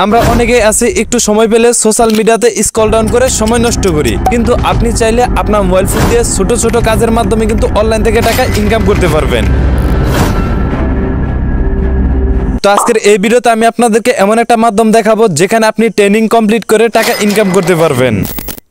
আমরা অনেকেই আছি একটু সময় পেলে সোশ্যাল মিডিয়াতে স্ক্রল ডাউন করে সময় নষ্ট করি, কিন্তু আপনি চাইলে আপনার মোবাইল ফোন দিয়ে ছোট ছোট কাজের মাধ্যমে কিন্তু অনলাইন থেকে টাকা ইনকাম করতে পারবেন। তো আজকের এই ভিডিওতে আমি আপনাদেরকে এমন একটা মাধ্যম দেখাবো যেখানে আপনি ট্রেনিং কমপ্লিট করে টাকা ইনকাম করতে পারবেন।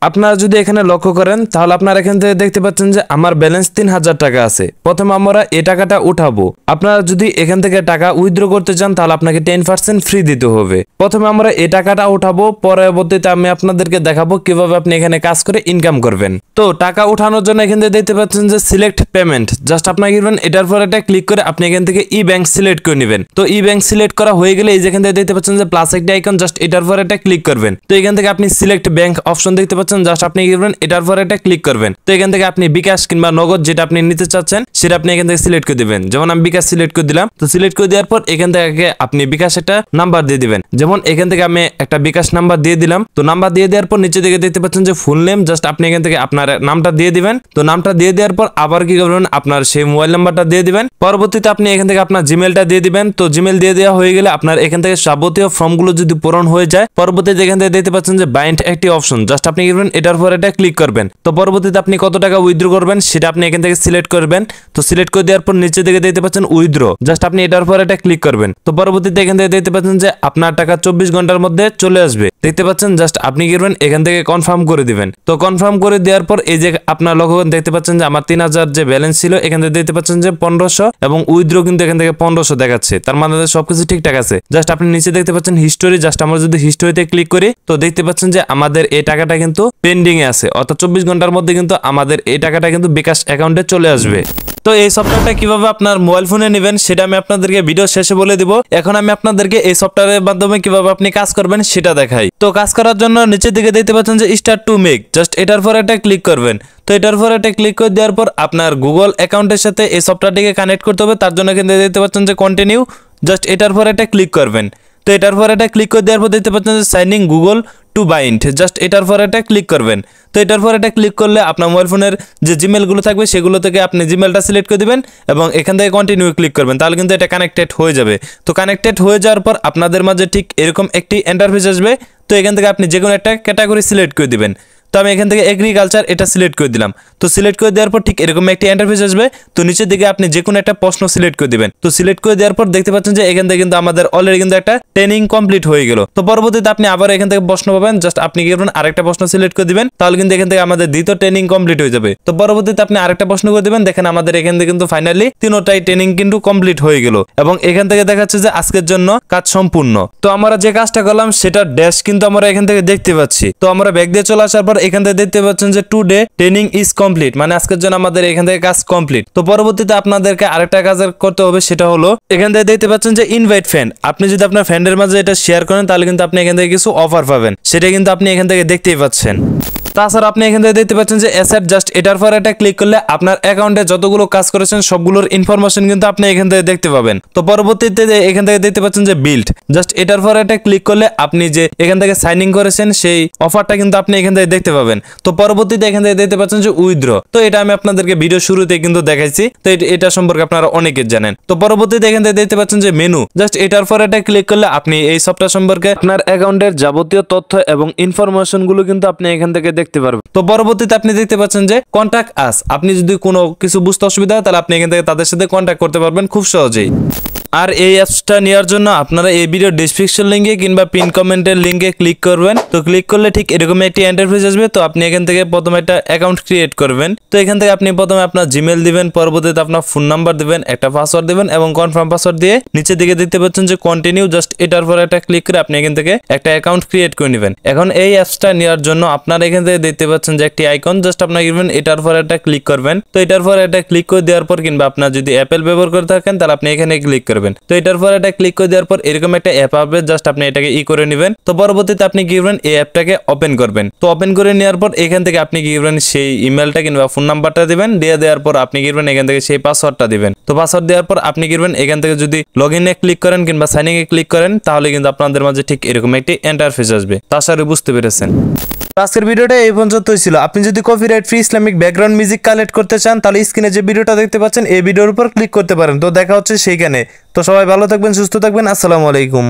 আপনারা যদি এখানে লক্ষ্য করেন তাহলে আপনারা এখান থেকে দেখতে পাচ্ছেন যে আমার ব্যালেন্স 3000 টাকা আছে। প্রথমে আমরা এই টাকাটা উঠাবো। আপনারা যদি এখান থেকে টাকা উইথড্র করতে চান তাহলে আপনাকে 10% ফ্রি দিতে হবে। প্রথমে আমরা এই টাকাটা উঠাবো, পরবর্তীতে আমি আপনাদেরকে দেখাবো কিভাবে আপনি এখানে কাজ করে ইনকাম করবেন। তো টাকা উঠানোর জন্য এখান থেকে দেখতে পাচ্ছেন যে সিলেক্ট পেমেন্ট, জাস্ট আপনাকে এটার পর এটা ক্লিক করে আপনি এখান থেকে ই ব্যাংক সিলেক্ট করে নেবেন। তো ই ব্যাংক সিলেক্ট করা হয়ে গেলে এই যেখান থেকে দেখতে পাচ্ছেন যে প্লাস একটা আইকন, জাস্ট এটার পর এটা ক্লিক করবেন। তো এখান থেকে আপনি সিলেক্ট ব্যাংক অপশন দেখতে পাচ্ছেন, জাস্ট আপনি কি করবেন এটার পর এটা ক্লিক করবেন। তো এখান থেকে আপনি বিকাশ কিংবা নগদ যেটা আপনি নিতে চাচ্ছেন সেটা আপনি এখান থেকে সিলেক্ট করে দিবেন। যেমন আমি বিকাশ সিলেক্ট করে দিলাম। তো সিলেক্ট করে দেওয়ার পর এখান থেকে আপনি বিকাশ একটা নাম্বার দিয়ে দিবেন। যেমন এখান থেকে আমি একটা বিকাশ নাম্বার দিয়ে দিলাম। তো নাম্বার দিয়ে দেওয়ার পর নিচে দিকে দেখতে পাচ্ছেন যে ফুল নেম, জাস্ট আপনি এখান থেকে আপনার নামটা দিয়ে দিবেন। তো নামটা দিয়ে দেওয়ার পর আবার কি করবেন, আপনার সেই মোবাইল নাম্বারটা দিয়ে দিবেন। পরবর্তীতে আপনি এখান থেকে আপনার জিমেলটা দিয়ে দিবেন। তো জিমেল দিয়ে দেওয়া হয়ে গেলে আপনার এখান থেকে যাবতীয় ফর্মগুলো যদি পূরণ হয়ে যায়, পরবর্তীতে এখান থেকে দেখতে পাচ্ছেন যে বাইন্ড একটি অপশন, জাস্ট আপনি কি করবেন এটার পর এটা ক্লিক করবেন। তো পরবর্তীতে আপনি কত টাকা উইথড্র করবেন সেটা আপনি এখান থেকে সিলেক্ট করবেন। তো সিলেক্ট করে দেওয়ার পর নিচে দিকে দেখতে পাচ্ছেন উইথড্র, জাস্ট আপনি এটার পর এটা ক্লিক করবেন। তো পরবর্তীতে এখান থেকে দেখতে পাচ্ছেন যে আপনার টাকা 24 ঘন্টার মধ্যে চলে আসবে। দেখতে পাচ্ছেন, জাস্ট আপনি কি করবেন এখান থেকে কনফার্ম করে দিবেন। তো কনফার্ম করে দেওয়ার পর এই যে আপনার লক্ষ্য দেখতে পাচ্ছেন যে আমার 3000 যে ব্যালেন্স ছিল এখান থেকে দেখতে পাচ্ছেন যে 1500 এবং উইথড্র কিন্তু এখান থেকে 1500 দেখাচ্ছে। তার মানে সবকিছু ঠিকঠাক আছে। জাস্ট আপনি নিচে দেখতে পাচ্ছেন হিস্টোরি, জাস্ট আমরা যদি হিস্টোরিতে ক্লিক করি তো দেখতে পাচ্ছেন যে আমাদের এই টাকাটা কিন্তু পেন্ডিং এ আছে, অর্থাৎ 24 ঘন্টার মধ্যে কিন্তু আমাদের এই টাকাটা কিন্তু বিকাশ অ্যাকাউন্টে চলে আসবে। তো এই সফটওয়্যারটা কিভাবে আপনার মোবাইল ফোনে নেবেন সেটা আমি আপনাদেরকে ভিডিও শেষে বলে দিব। এখন আমি আপনাদেরকে এই সফটওয়্যারের মাধ্যমে কিভাবে আপনি কাজ করবেন সেটা দেখাই। তো কাজ করার জন্য নিচের দিকে দেখতে পাচ্ছেন যে স্টার্ট টু মেক, জাস্ট এটার পর এটা ক্লিক করবেন। তো এটার পর এটা ক্লিক করে দেওয়ার পর আপনার গুগল অ্যাকাউন্টের সাথে এই সফটওয়্যারটিকে কানেক্ট করতে হবে। তার জন্য কিন্তু দেখতে পাচ্ছেন যে কন্টিনিউ, জাস্ট এটার পর এটা ক্লিক করবেন। তো এটার পর এটা ক্লিক করে দেওয়ার পর দেখতে পাচ্ছেন যে signing Google to bind, just এটার পর এটা ক্লিক করবেন। তো এটার পর এটা ক্লিক করলে আপনার মোবাইল ফোনের যে জিমেলগুলো থাকবে সেগুলো থেকে আপনি জিমেলটা সিলেক্ট করে দিবেন এবং এখান থেকে কন্টিনিউ ক্লিক করবেন, তাহলে কিন্তু এটা কানেক্টেড হয়ে যাবে। তো কানেক্টেড হয়ে যাওয়ার পর আপনাদের মাঝে ঠিক এরকম একটি ইন্টারফেস আসবে। তো এখান থেকে আপনি যে কোনো একটা ক্যাটাগরি সিলেক্ট করে দিবেন। তো আমি এখান থেকে এগ্রিকালচার এটা সিলেক্ট করে দিলাম। তো সিলেক্ট করে দেওয়ার পর ঠিক এরকম একটা ইন্টারফেস আসবে। তো নিচের দিকে আপনি যে কোনো একটা প্রশ্ন সিলেক্ট করে দিবেন। তো সিলেক্ট করে দেওয়ার পর দেখতে পাচ্ছেন যে এখান থেকে কিন্তু আমাদের অলরেডি কিন্তু একটা ট্রেনিং কমপ্লিট হয়ে গেল। তো পরবর্তীতে আপনি আবার এখান থেকে প্রশ্ন পাবেন, জাস্ট আপনি কি করবেন আরেকটা প্রশ্ন সিলেক্ট করে দিবেন, তাহলে কিন্তু এখান থেকে আমাদের দ্বিতীয় ট্রেনিং কমপ্লিট হয়ে যাবে। তো পরবর্তীতে আপনি আরেকটা প্রশ্ন করে দিবেন, দেখেন আমাদের এখান থেকে কিন্তু ফাইনালি তিনটাই ট্রেনিং কিন্তু কমপ্লিট হয়ে গেল এবং এখান থেকে দেখাচ্ছে যে আজকের জন্য কাজ সম্পূর্ণ। তো আমরা যে কাজটা করলাম সেটা ড্যাশ কিন্তু আমরা এখান থেকে দেখতে পাচ্ছি। তো আমরা ব্যাক দিয়ে চলে আসার পর এখান থেকে দেখতে পাচ্ছেন যে টুডে ট্রেনিং ইজ কমপ্লিট, মানে আজকের জন্য আমাদের এখান থেকে কাজ কমপ্লিট। তো পরবর্তীতে আপনাদেরকে আরেকটা কাজ করতে হবে, সেটা হলো এখান থেকে দেখতে পাচ্ছেন যে ইনভাইট ফ্রেন্ড। আপনি যদি আপনার ফ্রেন্ডের মাঝে এটা শেয়ার করেন তাহলে কিন্তু আপনি এখান থেকে কিছু অফার পাবেন, সেটা কিন্তু আপনি এখান থেকে দেখতেই পাচ্ছেন। তাছাড়া আপনি এখান থেকে দেখতে পাচ্ছেন যে অ্যাসেট, জাস্ট এটার পর এটা ক্লিক করলে আপনার অ্যাকাউন্টে যতগুলো কাজ করেছেন সবগুলোর ইনফরমেশন কিন্তু আপনি এখান থেকে দেখতে পাবেন। তো পরবর্তীতে এখান থেকে দেখতে পাচ্ছেন যে বিল্ড, জাস্ট এটার পর এটা ক্লিক করলে আপনি যে এখান থেকে সাইন ইন করেছেন সেই অফারটা কিন্তু আপনি এখান থেকে দেখতে পাবেন। তো পরবর্তীতে এখান থেকে দেখতে পাচ্ছেন যে উইথড্র, তো এটা আমি আপনাদেরকে ভিডিও শুরুতে কিন্তু দেখাইছি। তো এটা সম্পর্কে আপনারা অনেকে জানেন। তো পরবর্তীতে এখান থেকে দেখতে পাচ্ছেন যে মেনু, জাস্ট এটার পর এটা ক্লিক করলে আপনি এই সফটওয়্যার সম্পর্কে আপনার অ্যাকাউন্টের যাবতীয় তথ্য এবং ইনফরমেশন গুলো কিন্তু আপনি এখান থেকে দেখতে পারবেন। তো পরবর্তীতে আপনি দেখতে পাচ্ছেন যে কন্ট্যাক্ট আস, আপনি যদি কোনো কিছু বুঝতে অসুবিধা হয় তাহলে আপনি এখান থেকে তাদের সাথে কন্ট্যাক্ট করতে পারবেন খুব সহজেই। আর এই অ্যাপসটা নেওয়ার জন্য আপনারা এই ভিডিও ডেসক্রিপশন লিঙ্কে কিংবা পিন কমেন্টের লিঙ্কে ক্লিক করবেন। তো ক্লিক করলে ঠিক এরকম একটি ইন্টারফেস আসবে। তো আপনি এখান থেকে প্রথমে একটা অ্যাকাউন্ট ক্রিয়েট করবেন। তো এখান থেকে আপনি প্রথমে আপনার জিমেল দিবেন, পরবর্তীতে আপনার ফোন নাম্বার দিবেন, একটা পাসওয়ার্ড দিবেন এবং কনফার্ম পাসওয়ার্ড দিয়ে নিচের দিকে দেখতে পাচ্ছেন যে কন্টিনিউ, জাস্ট এটার পর একটা ক্লিক করে আপনি এখান থেকে একটা অ্যাকাউন্ট ক্রিয়েট করে নেবেন। এখন এই অ্যাপসটা নেওয়ার জন্য আপনারা এখান থেকে দেখতে পাচ্ছেন যে একটি আইকন, জাস্ট আপনার করবেন এটার পর একটা ক্লিক করবেন। তো এটার পর একটা ক্লিক করে দেওয়ার পর কিংবা আপনার যদি অ্যাপেল ব্যবহার করে থাকেন তাহলে আপনি এখানে ক্লিক করবেন। তো এটার পর এটা ক্লিক করে দেওয়ার পর এরকম একটা অ্যাপ আসবে, জাস্ট আপনি এটাকে করে নেবেন। তো পরবর্তীতে আপনি কি করবেন এই অ্যাপটাকে ওপেন করবেন। তো ওপেন করে নেওয়ার পর এখান থেকে আপনি কি করবেন সেই ইমেলটা কিংবা ফোন নাম্বারটা দিবেন, দিয়ে দেওয়ার পর আপনি কি করবেন এখান থেকে সেই পাসওয়ার্ডটা দিবেন। তো পাসওয়ার্ড দেওয়ার পর আপনি কি করবেন এখান থেকে যদি লগইনে ক্লিক করেন কিংবা সাইন ইনে ক্লিক করেন তাহলে কিন্তু আপনাদের মাঝে ঠিক এরকম একটি ইন্টারফেস আসবে। আশা করি বুঝতে পেরেছেন। আজকের ভিডিওটা এই পর্যন্তই ছিল। আপনি যদি copyright free Islamic background music collect করতে চান তাহলে স্ক্রিনে যে ভিডিওটা দেখতে পাচ্ছেন এই ভিডিওর উপর ক্লিক করতে পারেন। তো দেখা হচ্ছে সেইখানে। তো সবাই ভালো থাকবেন, সুস্থ থাকবেন। আসসালামু আলাইকুম।